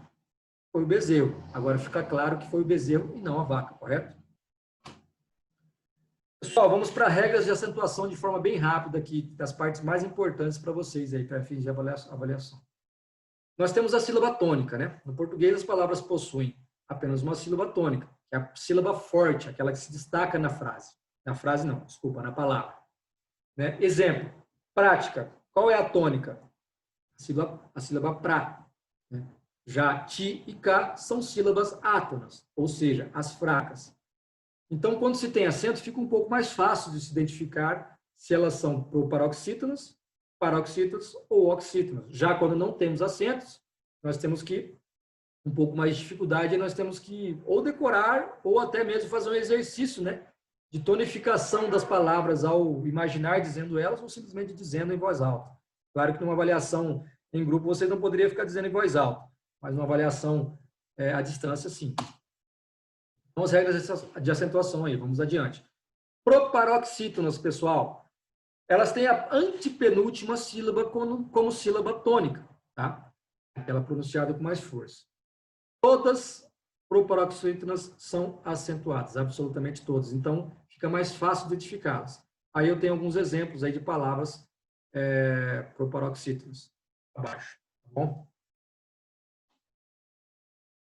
Speaker 1: foi o bezerro. Agora fica claro que foi o bezerro e não a vaca, correto? Pessoal, vamos para regras de acentuação de forma bem rápida aqui, das partes mais importantes para vocês aí, para fins de avaliação. Nós temos a sílaba tônica, né? No português, as palavras possuem apenas uma sílaba tônica, que é a sílaba forte, aquela que se destaca na frase. Na frase não, desculpa, na palavra. Né? Exemplo, prática. Qual é a tônica? A sílaba pra. Né? Já ti e cá são sílabas átonas, ou seja, as fracas. Então, quando se tem acento, fica um pouco mais fácil de se identificar se elas são proparoxítonas, paroxítonas ou oxítonas. Já quando não temos acentos, nós temos que, um pouco mais de dificuldade, nós temos que ou decorar ou até mesmo fazer um exercício, né, de tonificação das palavras ao imaginar dizendo elas ou simplesmente dizendo em voz alta. Claro que numa avaliação em grupo você não poderia ficar dizendo em voz alta, mas numa avaliação à distância, sim. Então, as regras de acentuação aí, vamos adiante. Proparoxítonas, pessoal, elas têm a antepenúltima sílaba como sílaba tônica, tá? Aquela pronunciada com mais força. Todas proparoxítonas são acentuadas, absolutamente todas. Então, fica mais fácil identificá-las. Aí eu tenho alguns exemplos aí de palavras proparoxítonas abaixo, tá bom?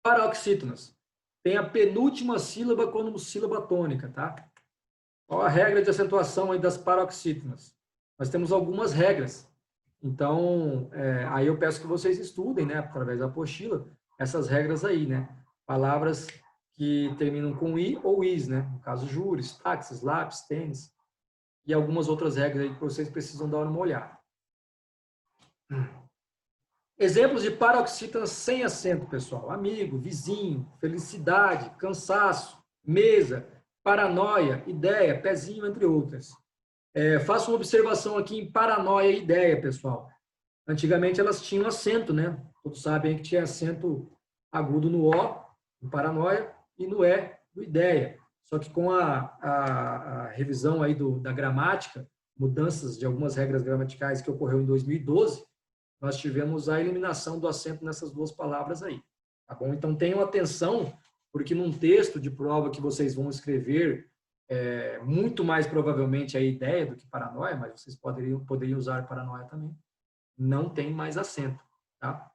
Speaker 1: Paroxítonas. tem a penúltima sílaba como sílaba tônica, tá? Qual a regra de acentuação aí das paroxítonas? Nós temos algumas regras. Então, aí eu peço que vocês estudem, né, através da apostila, essas regras aí, né? Palavras que terminam com i ou is, né? No caso, juros, táxis, lápis, tênis, e algumas outras regras aí que vocês precisam dar uma olhada. Exemplos de paroxítonas sem acento, pessoal. Amigo, vizinho, felicidade, cansaço, mesa, paranoia, ideia, pezinho, entre outras. Faço uma observação aqui em paranoia e ideia, pessoal. Antigamente elas tinham acento, né? Todos sabem que tinha acento agudo no O, no paranoia, e no E, do ideia. Só que com a revisão aí da gramática, mudanças de algumas regras gramaticais que ocorreu em 2012, nós tivemos a eliminação do acento nessas duas palavras aí. Tá bom? Então tenham atenção, porque num texto de prova que vocês vão escrever, muito mais provavelmente a ideia do que paranoia, mas vocês poderiam usar paranoia também, não tem mais acento, tá?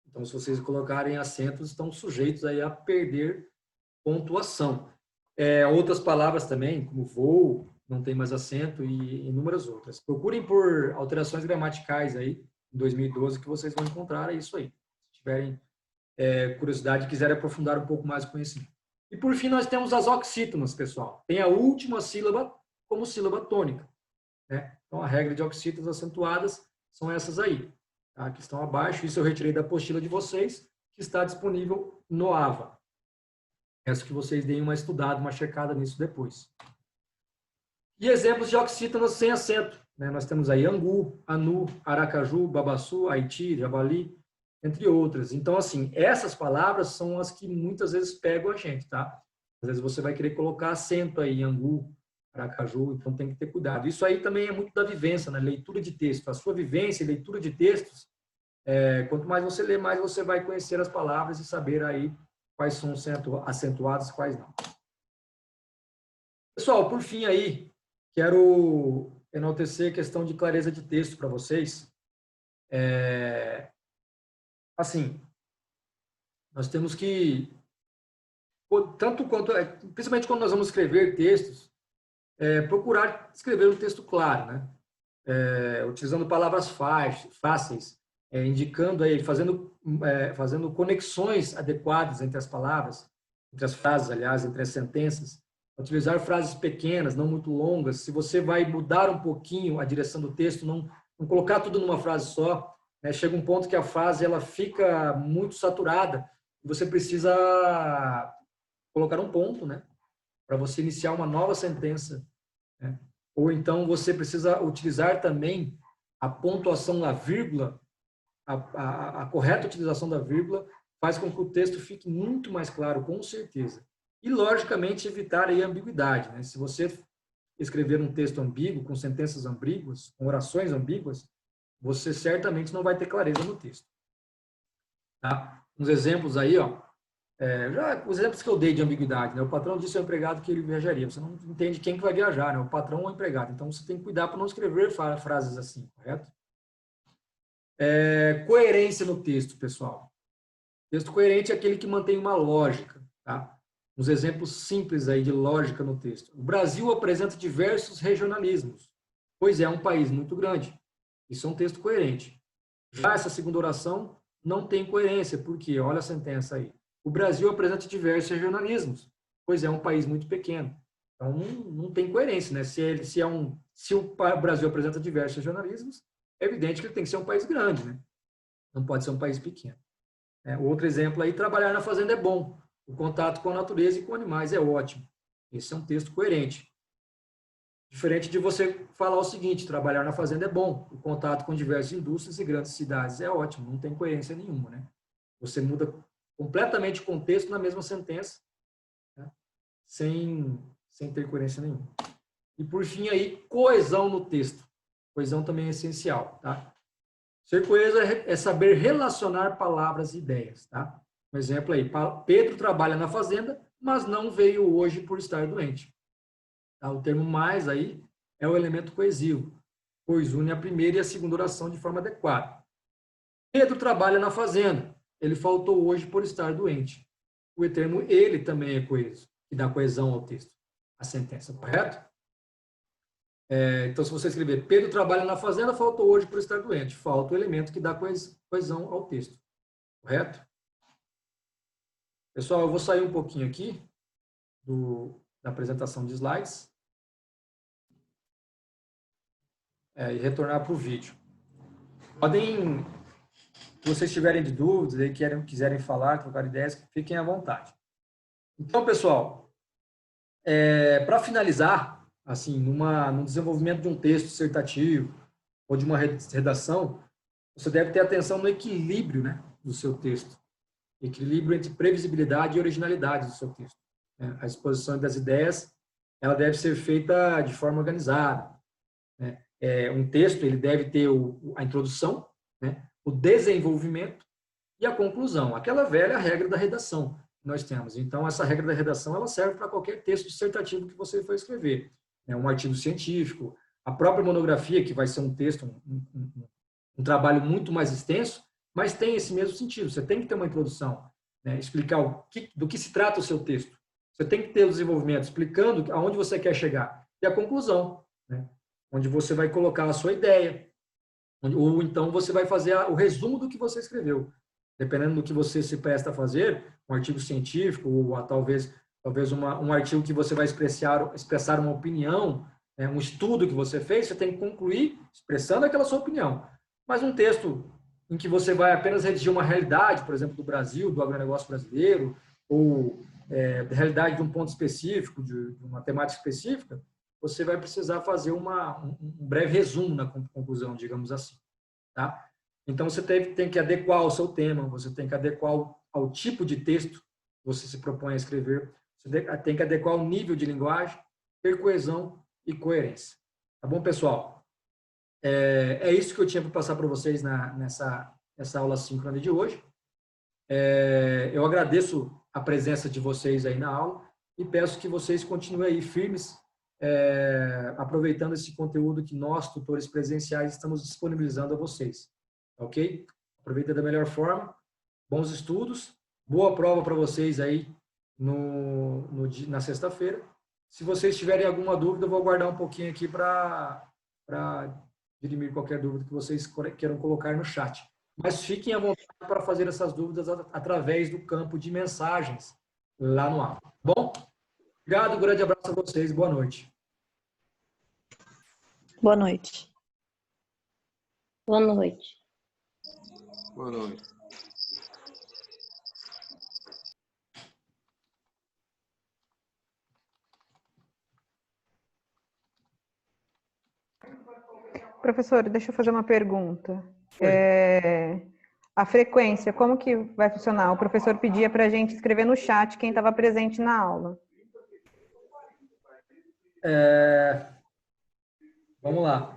Speaker 1: Então, se vocês colocarem acentos, estão sujeitos aí a perder pontuação. Outras palavras também, como voo, não tem mais acento e inúmeras outras. Procurem por alterações gramaticais aí, em 2012, que vocês vão encontrar isso aí. Se tiverem curiosidade e quiserem aprofundar um pouco mais o conhecimento. E, por fim, nós temos as oxítonas, pessoal. Tem a última sílaba como sílaba tônica, né? Então, a regra de oxítonas acentuadas são essas aí, tá? Que estão abaixo. Isso eu retirei da apostila de vocês, que está disponível no AVA. Peço que vocês deem uma estudada, uma checada nisso depois. E exemplos de oxítonas sem acento, né? Nós temos aí Angu, Anu, Aracaju, Babaçu, Haiti, Javali, entre outras. Então, assim, essas palavras são as que muitas vezes pegam a gente, tá? Às vezes você vai querer colocar acento aí em Angu, Aracaju, então tem que ter cuidado. Isso aí também é muito da vivência, né? Leitura de texto. A sua vivência e leitura de textos, quanto mais você lê, mais você vai conhecer as palavras e saber aí quais são acentuadas e quais não. Pessoal, por fim aí, quero enaltecer a questão de clareza de texto para vocês. Assim, nós temos que, tanto quanto, principalmente quando nós vamos escrever textos, procurar escrever um texto claro, né? Utilizando palavras fáceis, indicando aí, fazendo conexões adequadas entre as palavras, entre as frases, aliás, entre as sentenças. Utilizar frases pequenas, não muito longas. Se você vai mudar um pouquinho a direção do texto, não colocar tudo numa frase só, né? Chega um ponto que a frase ela fica muito saturada e você precisa colocar um ponto, né? Para você iniciar uma nova sentença, né? Ou então você precisa utilizar também a pontuação da vírgula, a correta utilização da vírgula faz com que o texto fique muito mais claro, com certeza. E, logicamente, evitar aí a ambiguidade, né? Se você escrever um texto ambíguo, com sentenças ambíguas, com orações ambíguas, você certamente não vai ter clareza no texto. Tá? Uns exemplos aí, ó. Os exemplos que eu dei de ambiguidade, né? O patrão disse ao empregado que ele viajaria. Você não entende quem que vai viajar, né? O patrão ou o empregado. Então, você tem que cuidar para não escrever frases assim, correto? Coerência no texto, pessoal. Texto coerente é aquele que mantém uma lógica, tá? Uns exemplos simples aí de lógica no texto. O Brasil apresenta diversos regionalismos, pois é um país muito grande. Isso é um texto coerente. Já essa segunda oração não tem coerência, porque, olha a sentença aí. O Brasil apresenta diversos regionalismos, pois é um país muito pequeno. Então, não tem coerência, né? Se o Brasil apresenta diversos regionalismos, é evidente que ele tem que ser um país grande, né? Não pode ser um país pequeno. Outro exemplo aí, trabalhar na fazenda é bom. O contato com a natureza e com animais é ótimo. Esse é um texto coerente. Diferente de você falar o seguinte, trabalhar na fazenda é bom. O contato com diversas indústrias e grandes cidades é ótimo. Não tem coerência nenhuma, né? Você muda completamente o contexto na mesma sentença, né? sem ter coerência nenhuma. E, por fim, aí, coesão no texto. Coesão também é essencial, tá? Ser coeso é saber relacionar palavras e ideias, tá? Um exemplo aí, Pedro trabalha na fazenda, mas não veio hoje por estar doente. Tá? O termo mais aí é o elemento coesivo, pois une a primeira e a segunda oração de forma adequada. Pedro trabalha na fazenda, ele faltou hoje por estar doente. o termo ele também é coeso, que dá coesão ao texto, a sentença, correto? Então, se você escrever Pedro trabalha na fazenda, faltou hoje por estar doente. Falta o elemento que dá coesão ao texto, correto? Pessoal, eu vou sair um pouquinho aqui da apresentação de slides e retornar para o vídeo. Podem, se vocês tiverem de dúvidas e quiserem falar, trocar ideias, fiquem à vontade. Então, pessoal, para finalizar, assim, no desenvolvimento de um texto dissertativo ou de uma redação, você deve ter atenção no equilíbrio, né, do seu texto. Equilíbrio entre previsibilidade e originalidade do seu texto. A exposição das ideias, ela deve ser feita de forma organizada. Um texto, ele deve ter a introdução, né, o desenvolvimento e a conclusão. Aquela velha regra da redação que nós temos. Então, essa regra da redação, ela serve para qualquer texto dissertativo que você for escrever. Um artigo científico, a própria monografia, que vai ser um texto, um trabalho muito mais extenso, mas tem esse mesmo sentido. Você tem que ter uma introdução, né, explicar do que se trata o seu texto. Você tem que ter o desenvolvimento, explicando aonde você quer chegar. E a conclusão, né, onde você vai colocar a sua ideia, ou então você vai fazer o resumo do que você escreveu. Dependendo do que você se presta a fazer, um artigo científico, ou talvez um artigo que você vai expressar uma opinião, né, um estudo que você fez, você tem que concluir expressando aquela sua opinião. Mas um texto em que você vai apenas redigir uma realidade, por exemplo, do Brasil, do agronegócio brasileiro, ou da realidade de um ponto específico, de uma temática específica, você vai precisar fazer um breve resumo na conclusão, digamos assim. Tá? Então, você tem que adequar ao seu tema, você tem que adequar ao tipo de texto que você se propõe a escrever, você tem que adequar o nível de linguagem, ter coesão e coerência. Tá bom, pessoal? É isso que eu tinha para passar para vocês nessa aula síncrona de hoje. Eu agradeço a presença de vocês aí na aula e peço que vocês continuem aí firmes, aproveitando esse conteúdo que nós, tutores presenciais, estamos disponibilizando a vocês. Ok? Aproveita da melhor forma. Bons estudos. Boa prova para vocês aí na sexta-feira. Se vocês tiverem alguma dúvida, eu vou aguardar um pouquinho aqui para dirimir qualquer dúvida que vocês queiram colocar no chat. Mas fiquem à vontade para fazer essas dúvidas através do campo de mensagens lá no aula. Bom? Obrigado, um grande abraço a vocês. Boa noite.
Speaker 3: Boa noite.
Speaker 4: Boa noite.
Speaker 5: Boa noite.
Speaker 2: Professor, deixa eu fazer uma pergunta. A frequência, como que vai funcionar? O professor pedia para a gente escrever no chat quem estava presente na aula.
Speaker 1: Vamos lá.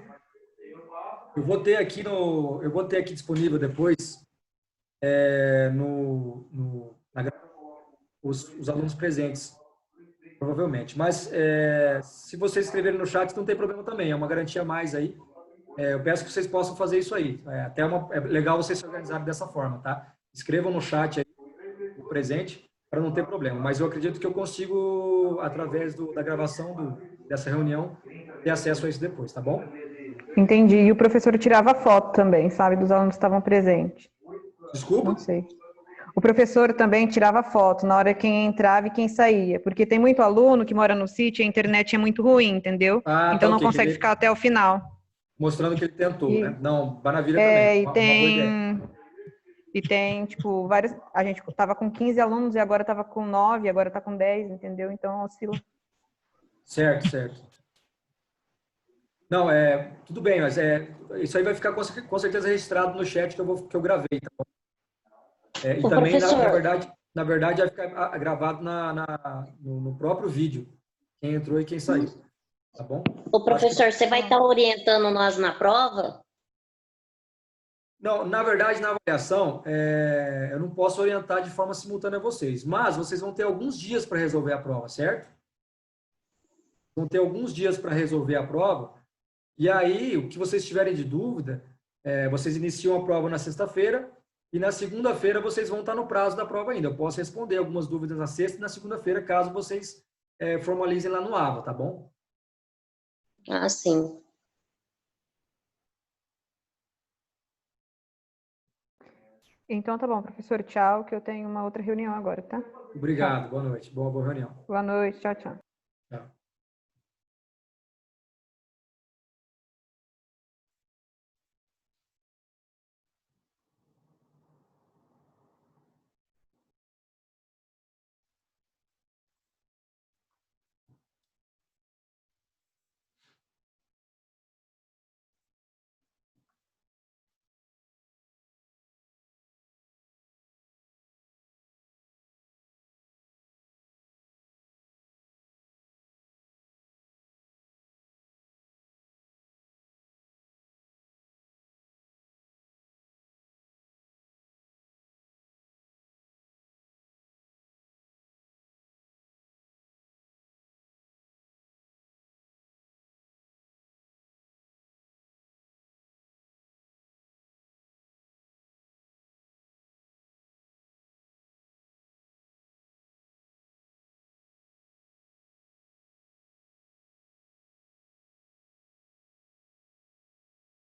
Speaker 1: Eu vou ter aqui disponível depois os alunos presentes, provavelmente. Mas se vocês escreverem no chat, não tem problema também. É uma garantia a mais aí. Eu peço que vocês possam fazer isso aí. É legal vocês se organizarem dessa forma, tá? Escrevam no chat aí o presente para não ter problema. Mas eu acredito que eu consigo, através da gravação dessa reunião, ter acesso a isso depois, tá bom?
Speaker 2: Entendi. E o professor tirava foto também, sabe, dos alunos que estavam presentes.
Speaker 1: Desculpa?
Speaker 2: Não sei. O professor também tirava foto na hora quem entrava e quem saía, porque tem muito aluno que mora no sítio e a internet é muito ruim, entendeu? Então não consegue ficar até o final.
Speaker 1: Mostrando que ele tentou, né? Não, maravilha também.
Speaker 2: E tem, tipo, vários... A gente estava com 15 alunos e agora estava com 9, agora está com 10, entendeu? Então oscila.
Speaker 1: Certo. Não, tudo bem, mas isso aí vai ficar com certeza registrado no chat que eu gravei, tá bom? E também, na verdade, vai ficar gravado no próprio vídeo, quem entrou e quem saiu, tá bom?
Speaker 4: Ô, professor, você vai estar orientando nós na prova?
Speaker 1: Não, na verdade, na avaliação, eu não posso orientar de forma simultânea vocês, mas vocês vão ter alguns dias para resolver a prova, certo? Vão ter alguns dias para resolver a prova, e aí, o que vocês tiverem de dúvida, vocês iniciam a prova na sexta-feira, E na segunda-feira vocês vão estar no prazo da prova ainda. Eu posso responder algumas dúvidas na sexta e na segunda-feira, caso vocês formalizem lá no AVA, tá bom?
Speaker 4: Ah, sim.
Speaker 2: Então tá bom, professor, tchau, que eu tenho uma outra reunião agora, tá?
Speaker 1: Obrigado, boa noite. Boa reunião.
Speaker 2: Boa noite, tchau, tchau.